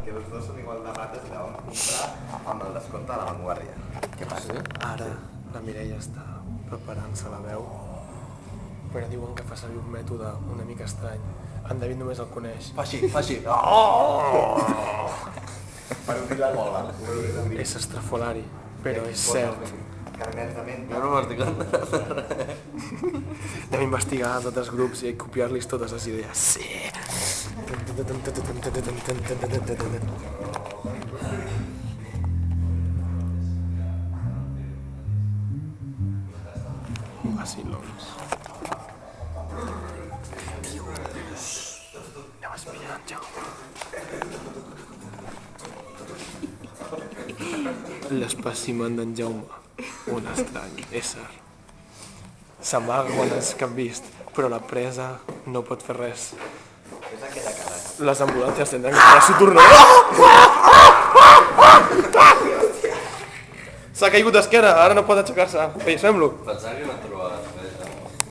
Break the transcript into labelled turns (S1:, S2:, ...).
S1: perquè els dos són igual de rates i la vam comprar amb el descompte de la Vanguardia. Què passa?
S2: Ara la Mireia està preparant-se la veu, però diuen que fa servir un mètode una mica estrany. En David només el coneix.
S1: Fa així. Per obrir la gola.
S2: És estrafolari, però és cert.
S1: Carnets de menta.
S3: Jo no m'estic entenent.
S2: Anem a investigar altres grups i copiar-los totes les idees. Sí! Vacilons. Anem espiant, Jaume. L'espècimen d'en Jaume, un estrany ésser. S'amaga quan és que han vist, però la presa no pot fer res.
S1: És aquella cara.
S2: Les ambulàncies tindran que esperar su turno. S'ha caigut d'esquena, ara no pot aixecar-se. Fem-lo.
S3: Pensava que no trobava res.